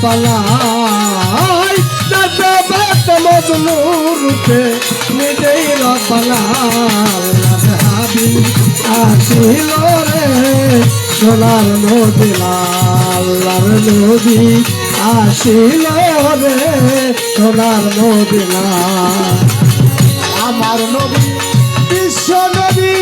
রপালাই দাদা বাত মজনু রূপে নিজেই রপালাই হাবি আসিল রে সোনার মদিনা আল্লাহর নবী আসিল রে সোনার মদিনা আমার নবী বিশ্ব নবী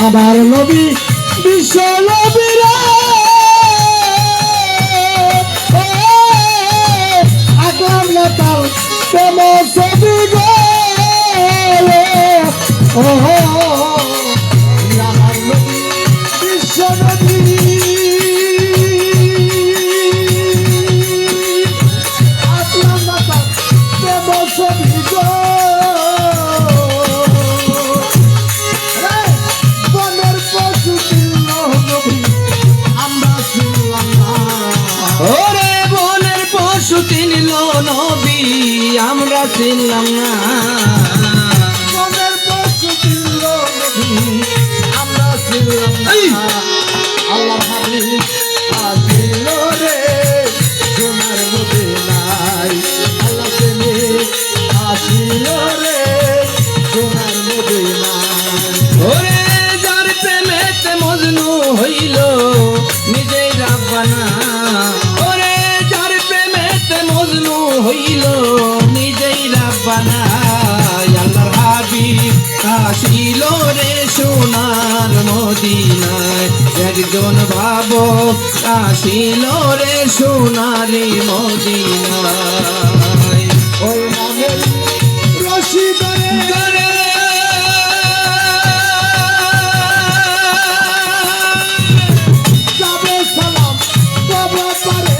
আমার নবী বিশ্ব নবী আগলাম না তাল প্রেম ছবি গো আমার নবী বিশ্ব নবী আগলাম না তাল প্রেম ছবি গো নবী আমরা ছিলাম না মনের পশু ছিল নবী আমরা ছিলাম না আল্লাহ হাবিব আসিল রে সোনার মদিনায় আল্লাহ প্রেমে আসিল রে সোনার মদিনায় ওরে যার প্রেমেতে মজনু হইল নিজেই রাব্বানা হইল নিজেই রাব্বানা আল্লাহর হাবিব আসিল রে সোনার মদিনায় একজন ভাবক আসিল রে সোনারি মদিনায় ওই নামের রশি ধরে যাবে সালাম তবে পারে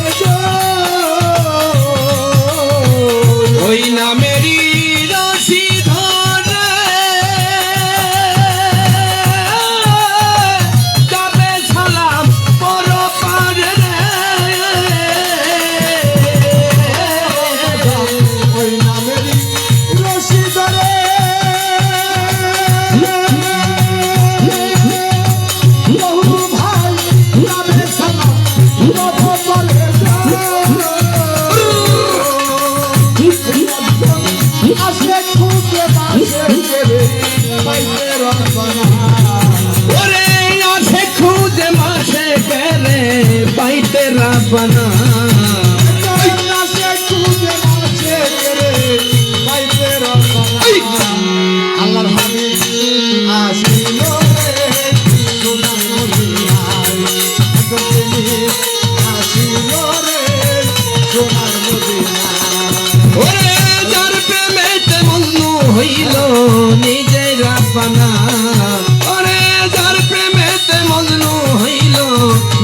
ওই নামেরই রশি ধরে যাবে সালাম পর পারে ওই নামেরই রশি ধরে বহু ভাই যাবে সালাম পর পারে ওরে আসে খুঁজে মাসে পেরে পাইতে রাব্বানা আল্লাহর হাবিব আসিল রে সোনার মদিনায় আসিল রে সোনার মদিনায় ওরে যার প্রেমেতে মজনু হইল নিজে রাব্বানা ওরে যার প্রেমেতে মজনু হইল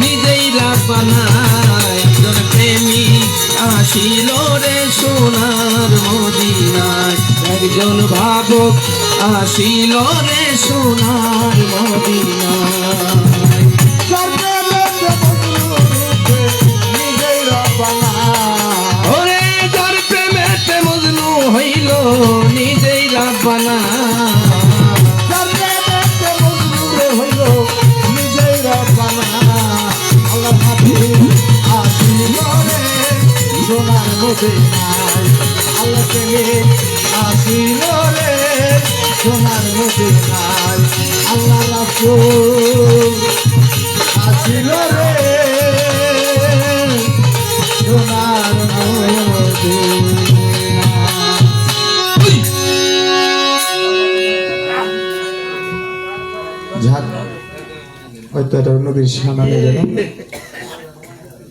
নিজেই রাব্বানা একজন প্রেমিক আসিল রে সোনার মদিনায় একজন ভাবক আসিল রে সোনার মদিনায় ওরে যার প্রেমেতে মজনু হইল নিজেই রাব্বানা হইল নিজেই রাব্বানা আল্লাহ হাবিব আসিল রে সোনার মদিনায় আল্লাহ প্রেমে আসিল রে সোনার মদিনায় আল্লাহ রাসূল আসিল রে সোনার মদিনায় হয়তো এটা নবীর শানা নেই যেন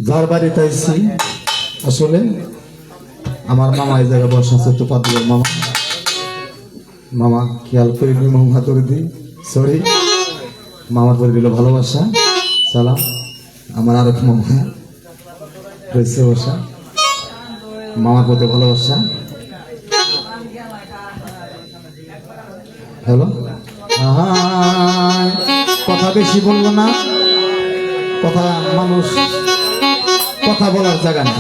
যার বাড়িতে আইছি আসলে আমার মামা এই জায়গায় বসা আছে তো পাতুলের মামা মামা খেয়াল করিনি মামা ধরে দিই সরি মামার করে দিল ভালোবাসা সালাম আমার আরেক মামা রয়েছে বসা মামার প্রতি ভালোবাসা হ্যালো কথা বেশি বলবো না কথা মানুষ কথা বলার জায়গা না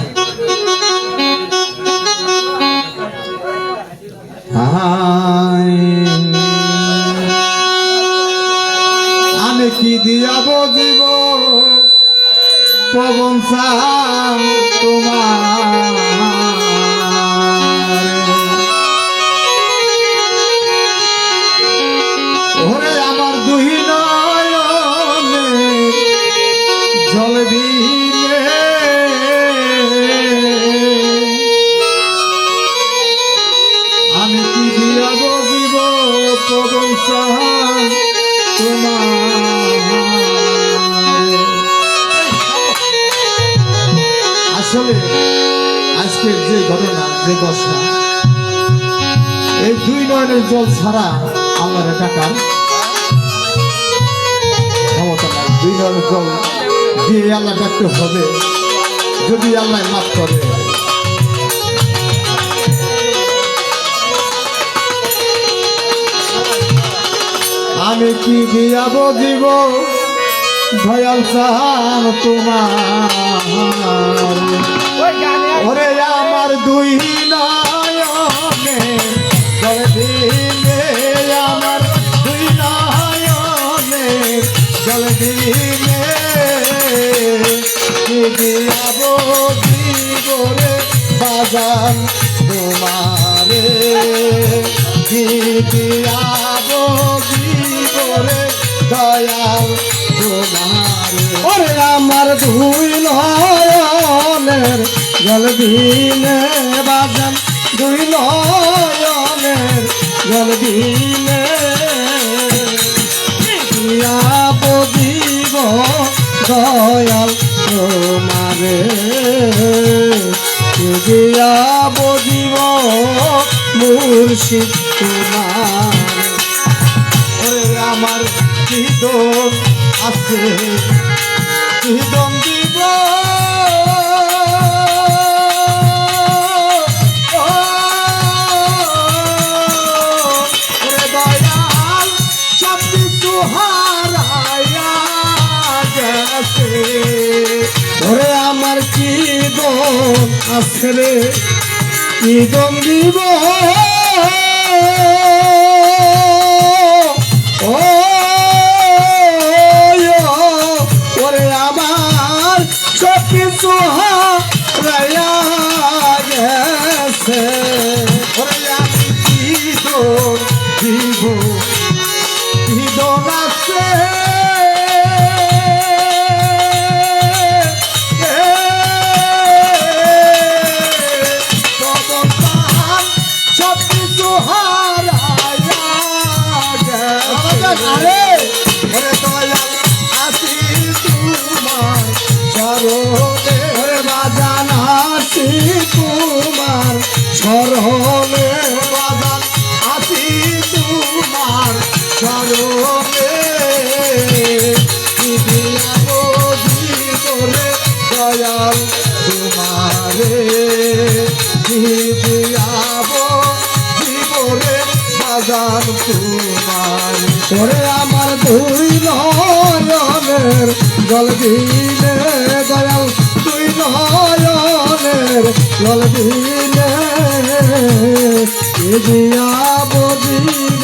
হায় আমি কি দিয়া বুঝিব পবন চাও তোমার ওরে আমার দুই নয়নে জল দিলে আমি কি দিয়া বুঝিব পবন চাও তোমার আসলে আজকের যে ঘটনা যে দশা এই দুই নয়নের জল ছাড়া আল্লাহর টাকার ক্ষমতা নাই। দুই নয়নের জল দিয়ে আল্লাহ ডাকতে হবে যদি আল্লাহ মাফ করে। আমি কি দিয়া বুঝিব দয়াল চান তোমার ওরে আমার দুই নয়নে জল দিলে আমার দুই নয়নে জল দিলে কি দিয়া বুঝিব রে বাজান তোমারে কি দিয়া বুঝিব রে দয়াল তোমার ওরে আমার দুই নয়নের জল দিলে বাজান দুই নয়নের জল দিলে দিয়া বুঝিব দয়াল তোমারে দিয়া বুঝিব মুর্শিদ তোমার ওরে আমার কি দোষ আছে কি দম দিব ওরে দয়াল সব কিছু হারাইয়া গেছে ওরে আমার কি দোষ আছে রে কি দম দিব ওরে আমার সব কিছু হারাইয়া গেছে ওরে আমি কি দোষ দিব কি দোষ আছে সব কিছু হারাইয়া গেছে ওরে দয়াল আসি তোমার চরণে ওরে বাজান আসি তোমার চরণে বাজান আসি তোমার চরণে কি দিয়া বুঝিব রে দয়াল তোমারে কি দিয়া বুঝিব রে বাজান তোমার ওরে আমার দুই নয়নের জল দিলে দয়াল দুই নয়নের জল দিলে দিয়া বুঝিব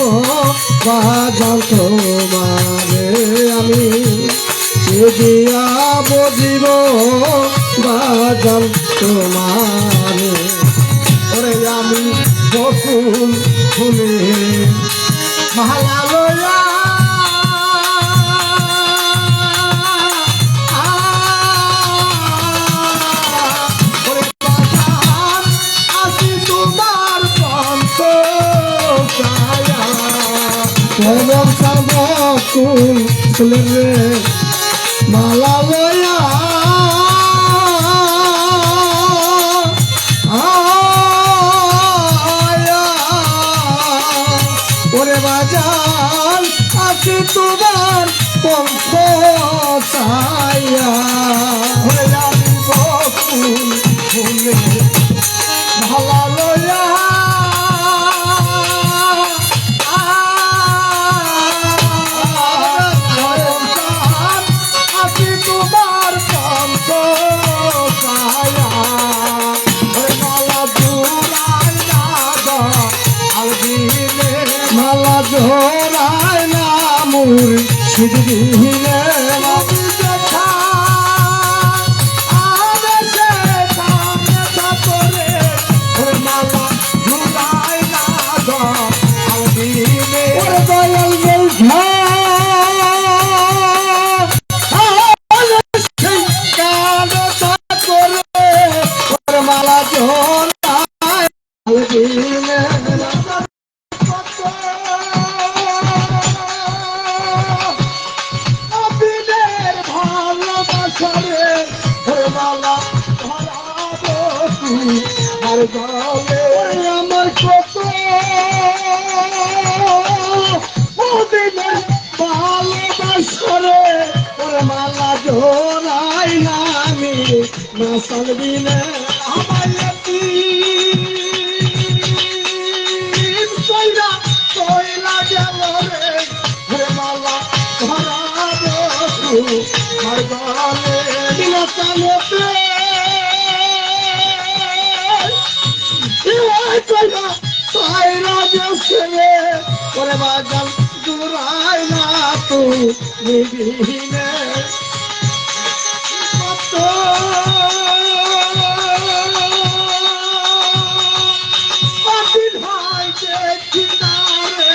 বাজান তোমারে আমি দিয়া বুঝিব বাজান তোমারে ওরে আমি বকুল ফুলে মালা লয়া আসি তোমার পন্থ বকুল ফুলে রে মালা লয়া ওরে বাজান আসি তোমার পন্থ ছায়া ওরে আমি বকুল ফুলে মালা লয়া আসি তোমার পন্থ ছায়া ওরে মালা জুড়াই না জোড়ায় না মুর্শিদ বিহীনে আমি দেখা আদেশে কানে করে ওর মালা জোড়ায় না গো আলবিনে ওর দয়াল বৈঠা আর গালে আমার কত ওদিনে ভালোবাসরে ওরে মালা জোড়াই না আমি না সালবিনে আমার কইরা কইলা গেল রে ওরে মালা ধরাবো আর গালে দিলা চালতে ওরে বাজাল দূরাই না তুই নিবিনে কত পাখির ভাই দেখি না রে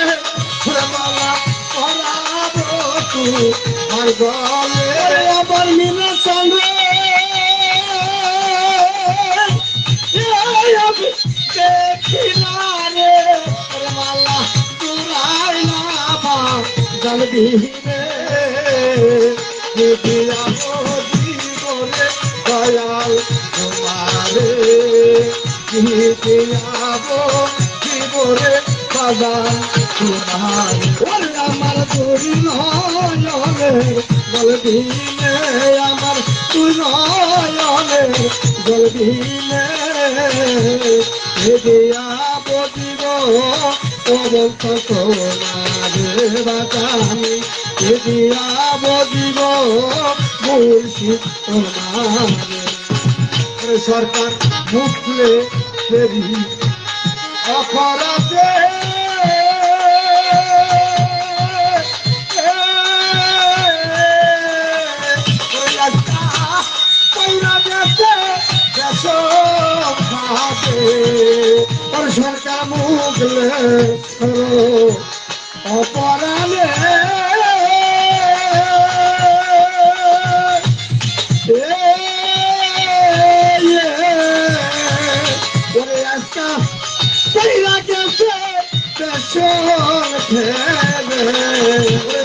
ওরে মালা পরাবো তুই আর গলে আবার মিলে সঙ্গে দেখি না রে ওরে মালা দূরাই না বা জলবিহীনে দিয়াবো জীবনে দয়াল তোমারে দিয়াবো জীবনে বাজান তোমারে ওরে আমার তুই নয়নে জলবিহীনে আমার তুই নয়নে জলবিহীনে দিয়াবো জীব অবন্ত তোমারে বাজানি দিয়াবো জীব মুর্শিদ তোমারে সরকার মুখ খুলে ফেরি অপরাধে সরকার মুখলে অপরাধে ওরে একটা কইরা গেছে পেছন ফেলে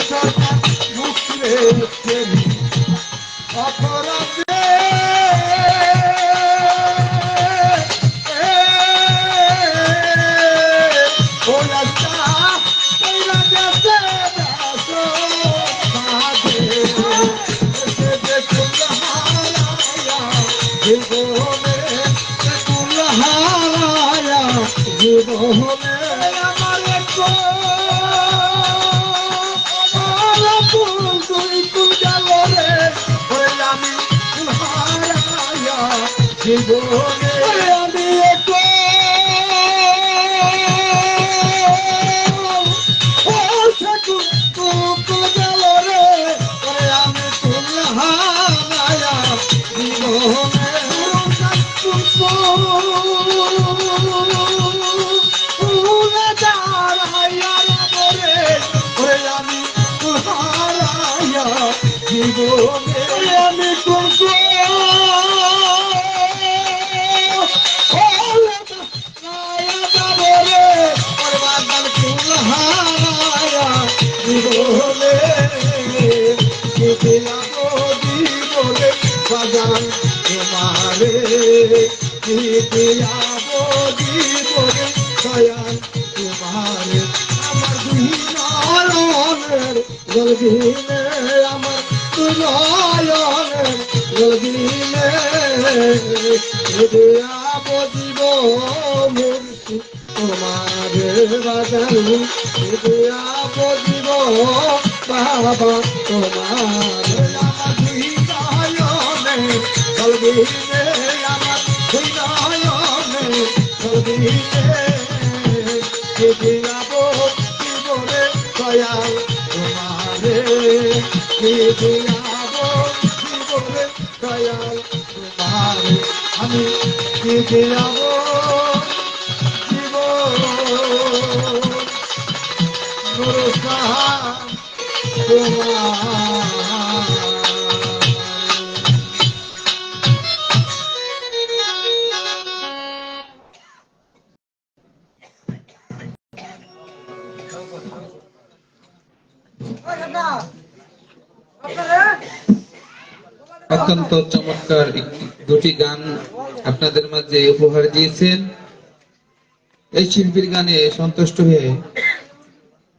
সরকার মুখলে অপরাধে জীবনে আমার তুই তুই গেল রে আমি হারায়া জীবনে আমি গেল রে আমি তুই হারায়া জীবনে জীবনে আমি করবো জীবনে জীবনে বাজান তোমারে দিয়াবো জীবনে দয়াল তোমারে আমার দুই নয়নের জলবিহীনে আমার নয়নের জলবিহীনে দিয়াবো জীব মুর্শিদ তোমারে বাজান দিয়াবো জীব বাবা তোমারে আমার দুই নয়নের জলবিহীনে আমার দুই নয়নের জলবিহীনে দিয়াবো জীবনে দয়াল তোমারে কি দিয়াবো জীবনে দয়াল তোমারে আমি কি দিয়াবো জীবন নুরসান তোমার অত্যন্ত চমৎকার দুটি গান আপনাদের মাঝে উপহার দিয়েছেন। এই শিল্পীর গানে সন্তুষ্ট হয়ে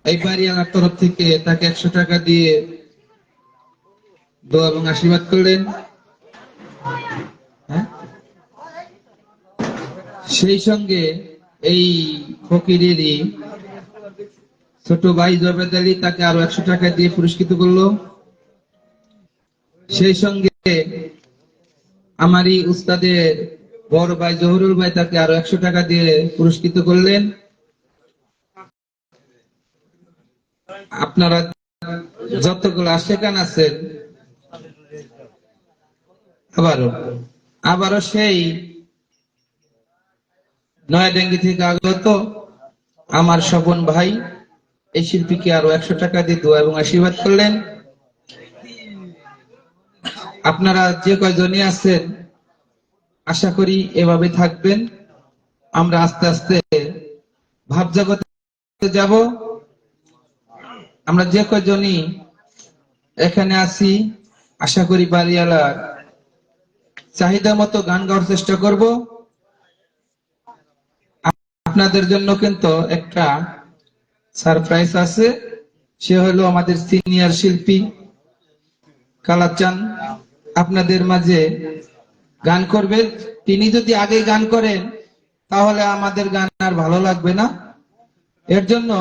এই বাড়িওয়ালার তরফ থেকে তাকে 100 টাকা দিয়ে দোয়া এবং আশীর্বাদ করলেন। সেই সঙ্গে এই ফকিরেরই ছোট ভাই জবেদ আলী তাকে আরো 100 টাকা দিয়ে পুরস্কৃত করলো। সেই সঙ্গে আমারই উস্তাদের বড় ভাই জহুরুল ভাই তাকে আরো 100 টাকা দিয়ে পুরস্কৃত করলেন। আপনারা যতগুলো আশেকান আছেন আবারও সেই নয়াডাঙ্গি থেকে আগত আমার স্বপন ভাই এই শিল্পীকে আরো 100 টাকা দিয়ে দোয়া এবং আশীর্বাদ করলেন। আপনারা যে কয়জনই আছেন আশা করি এভাবে থাকবেন। আমরা আস্তে আস্তে ভাব জগতে যাব। আমরা যে কয়জনই এখানে আছি আশা করি বাড়িওয়ালার চাহিদা মতো গান গাওয়ার চেষ্টা করব। আপনাদের জন্য কিন্তু একটা সারপ্রাইজ আছে, সে হলো আমাদের সিনিয়র শিল্পী কালাচান আপনাদের মাঝে গান করবে। তিনি যদি আগে গান করেন তাহলে আমাদের গান আর ভালো লাগবে না, এর জন্য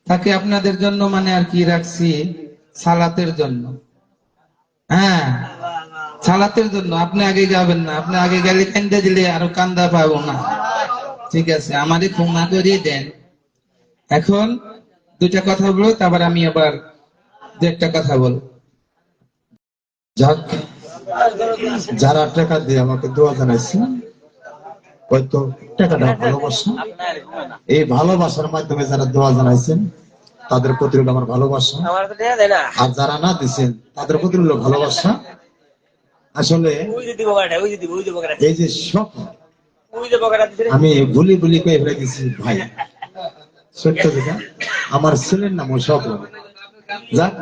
তাকে আপনাদের জন্য মানে আর কি রাখছি সালাতের জন্য। হ্যাঁ, সালাতের জন্য। আপনি আগে গাবেন না, আপনি আগে গেলে কান্দা দিলে আরো কান্দা পাবো না। ঠিক আছে, আমারই ক্ষমা করিয়ে দেন। এখন দুইটা কথা বলবো, তারপর আমি আবার দু একটা কথা বলবো। যাক, যারা টাকা দিয়ে আমাকে দোয়া জানাইছে হয়তো টাকাটা ভালোবাসা, এই ভালোবাসার মাধ্যমে যারা দোয়া জানাইছেন তাদের প্রতি হলো আমার ভালোবাসা, আর যারা না দিচ্ছেন তাদের প্রতি হলো ভালোবাসা। আসলে এই যে সব আমি ভুলি ভুলি করে ফেলে দিচ্ছি ভাই, সত্য যেটা আমার ছেলের নাম স্বপ্ন। যাক,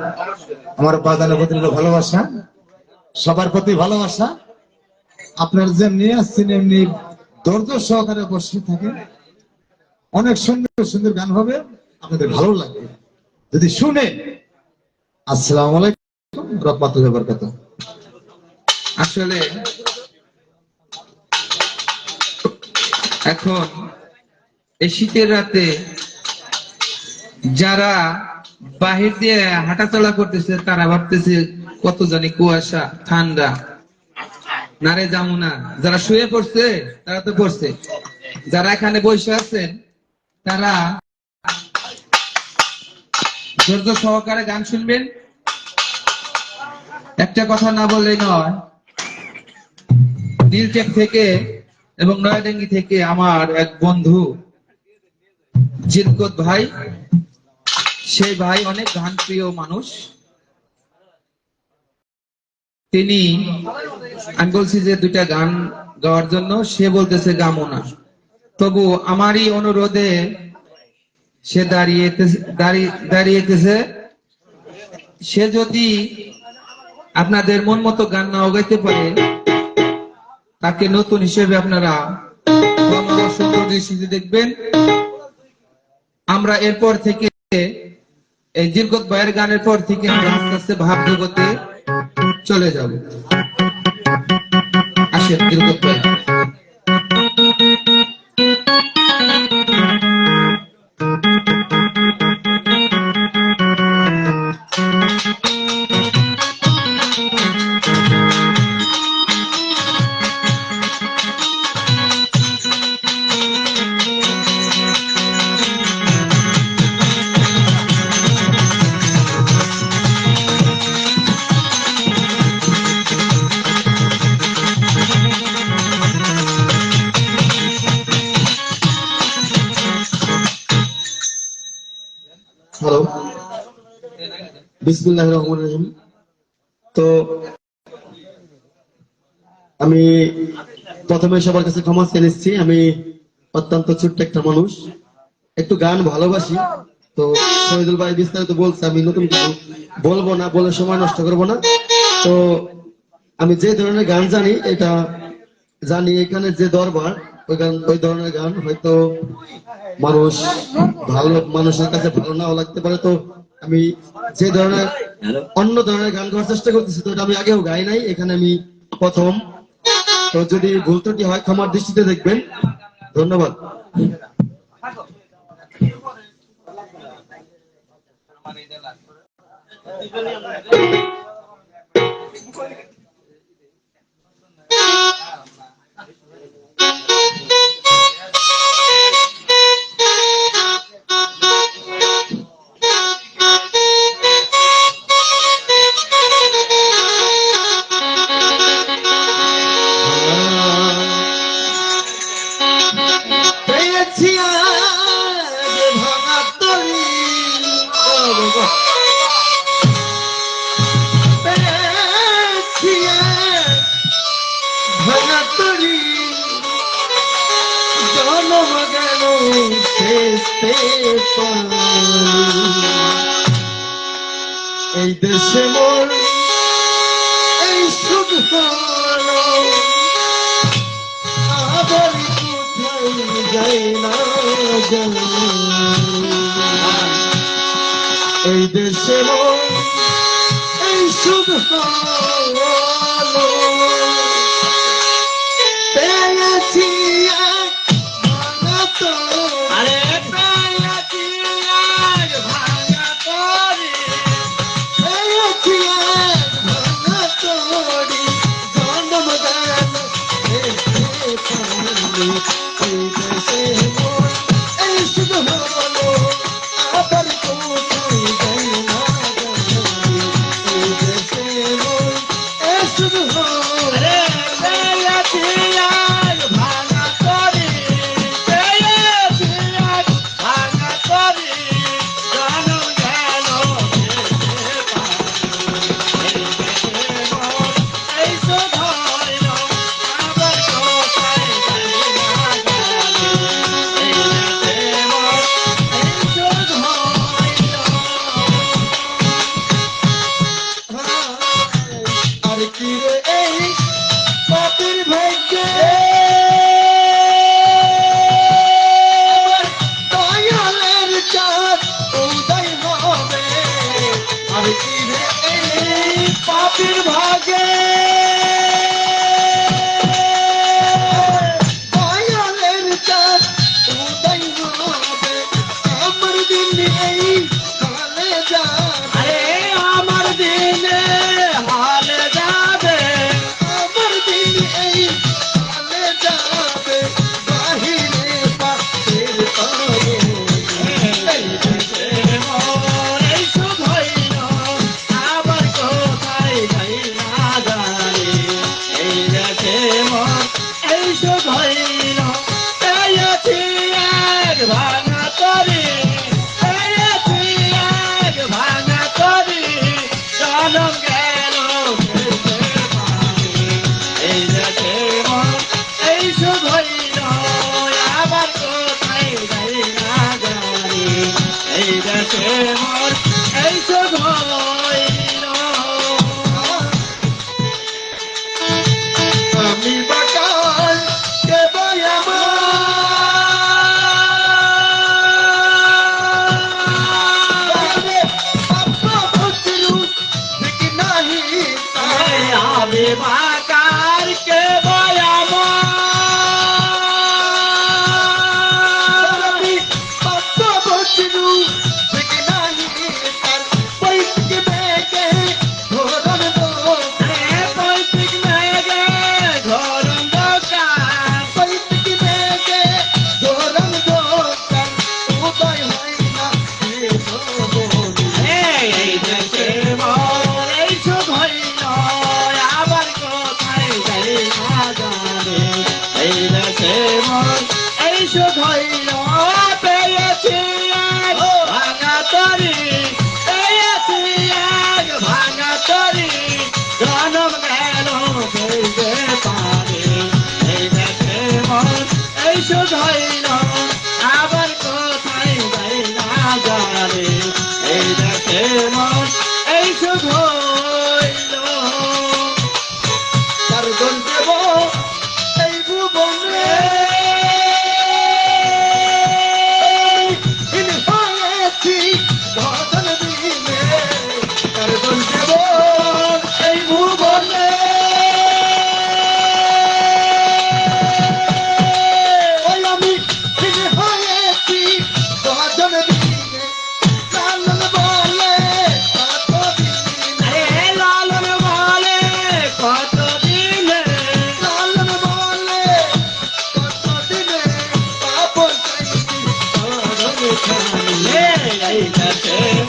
আমার বাজানের প্রতি হলো ভালোবাসা, সবার প্রতি ভালোবাসা। আপনার যেমনি আসছেন এমনি ধৈর্য সহকারে বসে থাকেন, অনেক সুন্দর সুন্দর গান হবে, আপনাদের ভালো লাগবে যদি শুনে। আসসালামু আলাইকুম রাহমাতুল্লাহি ওয়া বারাকাতুহু। আসলে এখন এই শীতের রাতে যারা বাহির দিয়ে হাঁটাচলা করতেছে তারা ভাবতেছে কত জানি কুয়াশা ঠান্ডা, নারে যাবো না। যারা শুয়ে পড়ছে তারা তো পড়ছে, যারা এখানে বসে আছেন তারা ধৈর্য সহকারে গান শুনবেন। একটা কথা না বললেই নয়, নীলটেক থেকে এবং নয়াডাঙ্গি থেকে আমার এক বন্ধু জিলকত ভাই, সেই ভাই অনেক গান প্রিয় মানুষ। তিনি, আমি বলছি যে দুইটা গান গাওয়ার জন্য, সে বলতেছে গামো না। তবু আমারই অনুরোধে সে দাঁড়িয়েছে। সে যদি আপনাদের মন মতো গান না গাইতে পারে তাকে নতুন হিসেবে আপনারা সুন্দর দৃষ্টিতে দেখবেন। আমরা এরপর থেকে এই জিলকত ভাইয়ের গানের পর থেকে আমরা আস্তে আস্তে ভাব জগতে চলে যাব। আসেন জিলকত ভাই। হ্যালো, বিসমিল্লাহির রহমানির রহিম। তো আমি প্রথমে সবার কাছে ক্ষমা চেয়ে নিচ্ছি। আমি অত্যন্ত ছোট্ট একটা মানুষ, একটু গান ভালোবাসি। তো শহীদুল ভাই বিস্তারিত বলছে, আমি নতুন কিছু বলবো না, বলে সময় নষ্ট করবো না। তো আমি যে ধরনের গান জানি, এটা জানি এখানে যে দরবার, ওই ধরনের গান হয়তো মানুষ ভালো মানুষের কাছে ভালো নাও লাগতে পারে। তো আমি যে ধরনের অন্য ধরনের গান করার চেষ্টা করতেছি, তো এটা আমি আগেও গাই নাই, এখানে আমি প্রথম। তো যদি ভুল ত্রুটি হয় ক্ষমার দৃষ্টিতে দেখবেন। ধন্যবাদ। পেয়েছি আজ ভাঙা তরি, পেয়েছি আজ ভাঙা তরি, জনম গেল শেষে এই দেশে মোর এই সুখ হলো, আবার কোথায় যাই না জানি। এই দেশে মোর এই সুখ হলো, পেয়েছি এক ভাঙা তরি, পেয়েছি এক ভাঙা তরি, পেয়েছি এক ভাঙা তরি, জন্ম গেল শেষে পানি। এই দেশে মোর এই সুখ হলো, আবার কোথায় যাই না জানি। এই দেশে মোর এই সুখ হলো, পেয়েছি এক ভাঙা তরি, পেয়েছি এক ভাঙা তরি, জন্ম গেল শেষে পানি। এই সুখ হলো, আবার কোথায় যাই না জানি। এই দেশে মোর এই সুখ হলো। আর কি রে এই পাপের ভাগ্যে দয়ালের চাঁদ উদয় হবে। আর কি রে এই পাপের ভাগ্যে দয়ালের চাঁদ উদয় হবে। আমার দিন এই হালে যাবে, আমার দিনে হালে যাবে, আমার দিন এই হালে যাবে, বাহিরে পাপের তরে। এই দেশে মোর এই সুখ হইল, আবার কোথায় যাই না জানি। এই দেশে মোর এই সুখ হইল, পেয়েছি এক ভাঙা তরি, পেয়েছি এক ভাঙা তরি, জনম গেল শেষে পানি। এই দেশে মোর এই সুখ হইল, আবার কোথায় যাই না জানি। এই দেশে মোর এই সুখ হইল। আমি বাকাল কে বই আমার, আপনা বুঝলু ঠিক নাহি তাই। আমি বাকাল কে বই আমার, আমি আপনা বুঝলু ঠিক নাহি তার, বই থেকে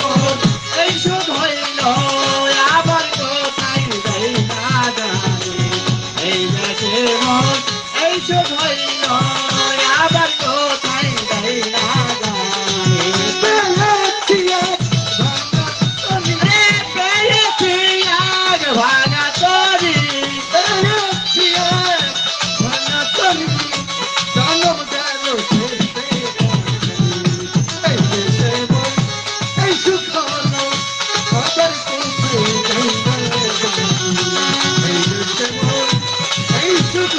মোর এই সুখ হইল আবার কোথায় যাই না জানি এই দেশে মোর এই সুখ হইল আবার কোথায় যাই না জানি পেয়েছি আগ ভাঙা তরি পেয়েছি আগ ভাঙা তরি জনম গেল এই দেশে মোর এই সুখ হলো আবার কোথায় যাই না জানি এই দেশে মোর এই সুখ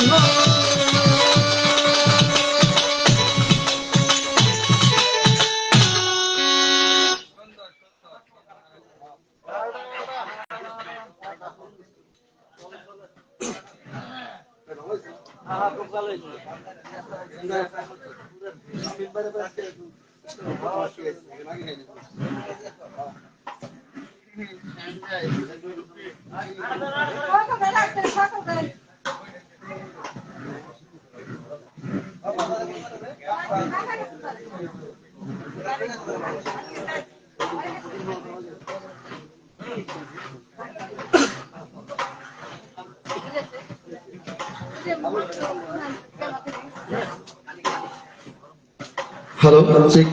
হলো হ্যালো চেক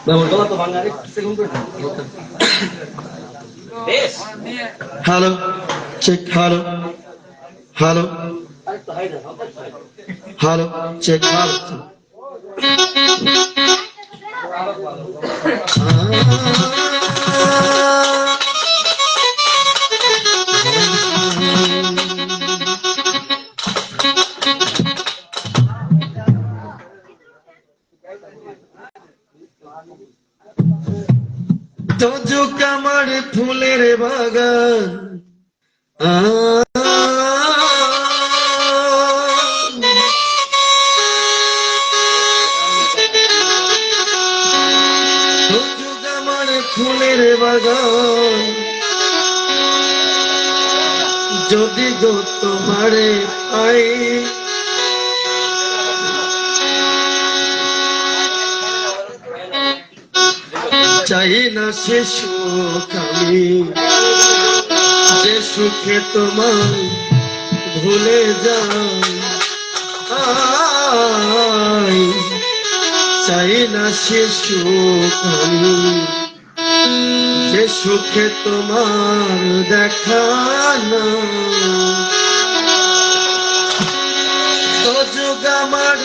আমার গলা তো ভাঙা এক second hello check hello hello hello check hello তোজুক আমার ফুলের বাগান তোজুক আমার ফুলের বাগান যদি গো তোমারে পাই চাই না সে সুখ আমি যে সুখে তোমায় ভুলে যাই চাই না সে সুখ আমি যে সুখে তোমার দেখা না তো যুগ আমার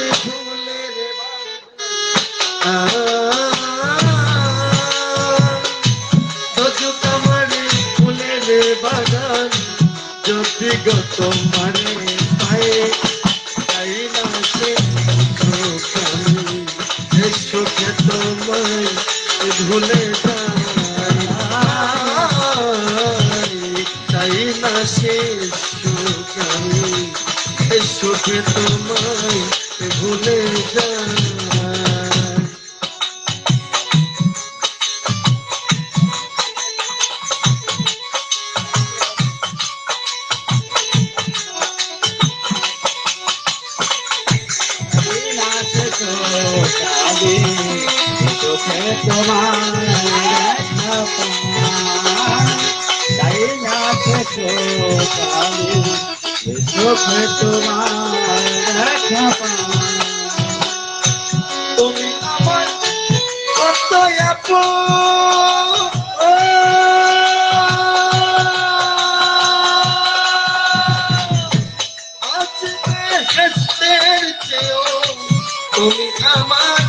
ফুলের বাগান যদি গো তোমারে পায়ে চাই না সে সুখ আমি যে সুখে তোমায় ভুলে যাই চাই না সে সুখ আমি যে সুখে তোমায় ভুলে যাই তুমি আমার কত তুমি আমার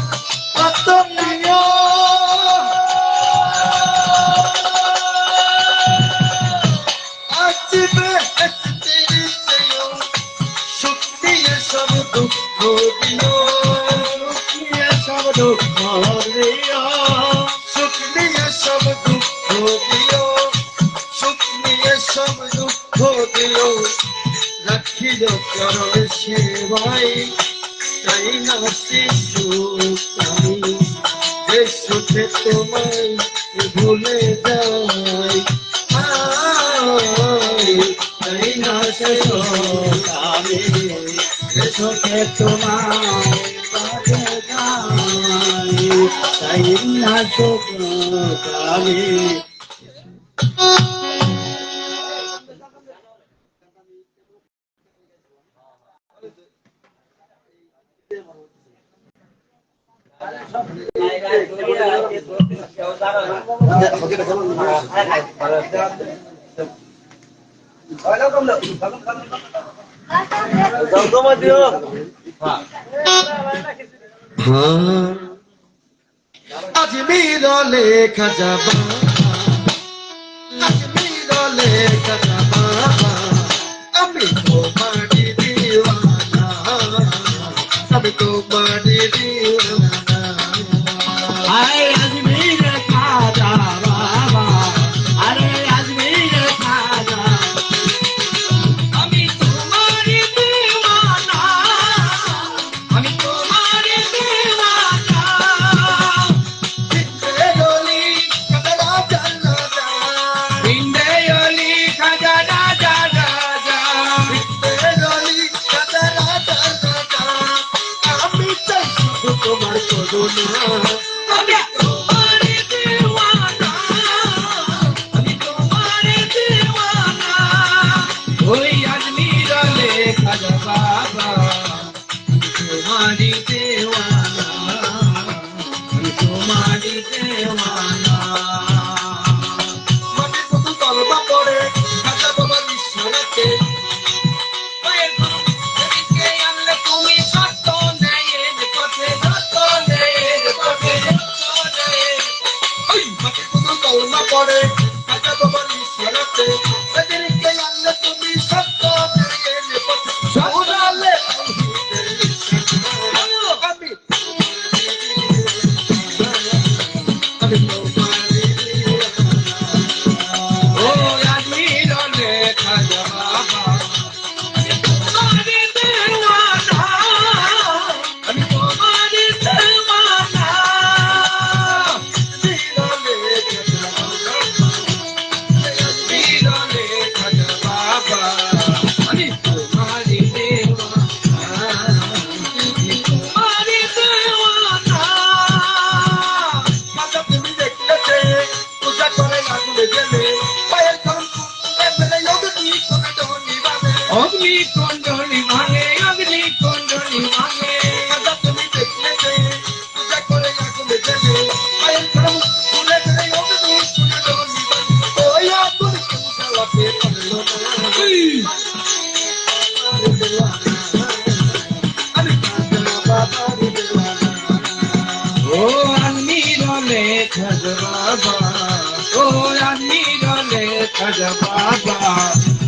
কত প্রিয় সুখ দিয়ে সব দুঃখ দিও সব দুঃখ দিও সুখ দিয়ে সব দুঃখ দিও সুখ দিয়ে সব দুঃখ দিও রাখিও চরণে সেবাই চাই না সে সুখ আমি যে সুখে তোমায় ভুলে যাই চাই না সে সুখ আমি যে সুখে তোমায় ভুলে যাই তাই না কালে আজ মিরলে খাজাবা আজ মিরলে খাজাবা আমি তোমারি দিওয়ানা আমি তোমারি দিওয়ানা আরে আজমির খাজা বাবা, আরে আজমির খাজা, আমি তোমারি দিওয়ানা, আমি তোমারি দিওয়ানা। জিন্দেগলি কদরা জান্নাতা বিন্দেয়লি খাজা রাজা রাজা, জিন্দেগলি কদরা জান্নাতা আমি চাই শুধু তোমার করুণা আমি তোমারি দিওয়ানা, আমি তোমারি দিওয়ানা। ওই আজমির লে খাজা বাবা, तुम्हारी देवाना, तुम्हारी देवाना। মনে শুধু তলবা পড়ে খাজা বাবার ইশারাতে পায়ের ধুলো যেদিকে আনলে তুমি সত্য ন্যায়ের পথে, সত্য ন্যায়ের পথে, সত্য ন্যায়ের। ওই মনে শুধু তলবা পড়ে খাজা বাবার ইশারাতে সেদিনকে আনলে তুমি সত্য দিয়ে পথে শোনালে আমি আমি তোমারি ও আজমির লে খাজা বাবা, তোমারি দেওয়ানা, আমি তোমারি দেওয়ানা। বিরলে খাজা বাবা, আমি তোমারি দেওয়ানা, আমি তোমারি দেওয়ানা। মাতা তুমি দেখলেছে পূজা করে লাগুলে গেলে পায়ের কাম এমএলএ যোগী কোন ধনী বাবে অগ্নি কুণ্ডলী ভাঙে, অগ্নি কুণ্ডলী ভাঙে। মাতা তুমি দেখলেছে পূজা করে লাগুলে গেলে পায়ের কাম ফুলে গেলে যোগী কোন ধনী বাবে ওই আতুর চালাতে পারলো না আমি কাজা বাবার দেওয়ানা ও আজমিরলে খাজা বাবা, ও আজমিরলে খাজা বাবা,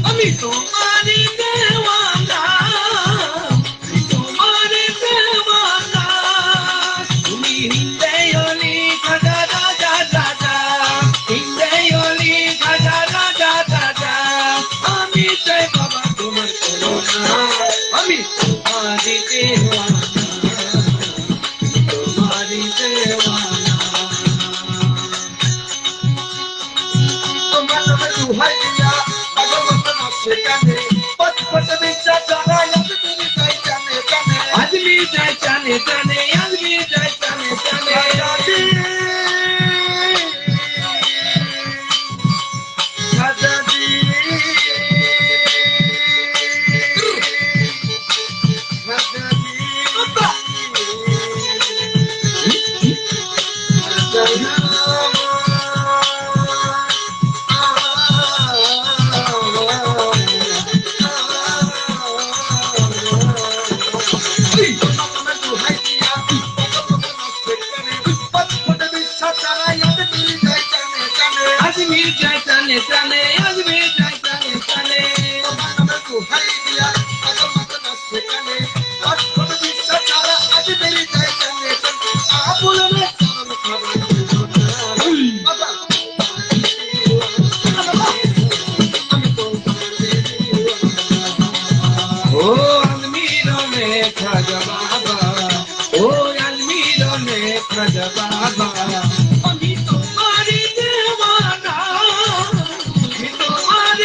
আমি তোমারি দেওয়ানা, আমি তোমারি দেওয়ানা। তুমি হিন্দেয়লি খাজা রাজা রাজা, হিন্দেয়লি খাজা রাজা রাজা। আমি চাই বাবা তোমার করুণা, আমি তোমারি দেওয়ানা, तुम्हारी देवाना। তোমার নামে দুহাই দিয়া ভগবত নাচে গানে পথ বিচ্ছা জানা তুমি তাই জানে জানে आदमी जाए जाने जाने, आदमी जाए जाने जाने। রাজাজি রাজাজি आदमी जाए जाने जाने, आदमी जाए जाने जाने। ओ आदमीरों ने खाजा बाबा, ओ आदमीरों ने खाजा बाबा। আমি তোমারি দেওয়ানা, আমি তোমারি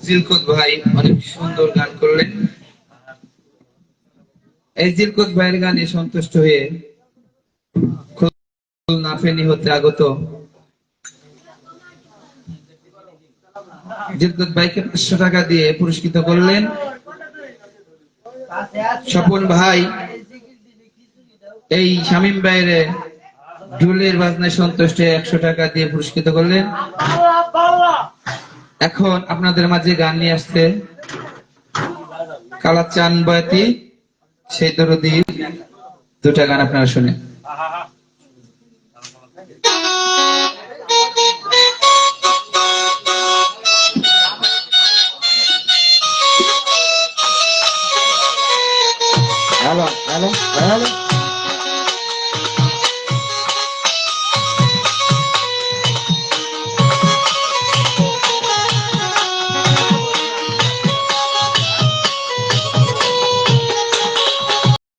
জিলকুত ভাই অনেক সুন্দর গান করলেন। এই জিলকুত ভাইয়ের গানে সন্তুষ্ট হয়ে খুলনা ফেনী হতে আগত জিলকুত ভাইকে 500 টাকা দিয়ে পুরস্কৃত করলেন। স্বপন ভাই এই শামীম ভাইয়ের ঢোলের বাজনায় সন্তুষ্ট হয়ে 100 টাকা দিয়ে পুরস্কৃত করলেন। এখন আপনাদের মাঝে গান নিয়ে আসছে কালাচান বয়াতি, সেই দরদির 2টা গান আপনারা শুনে। Hello hello hello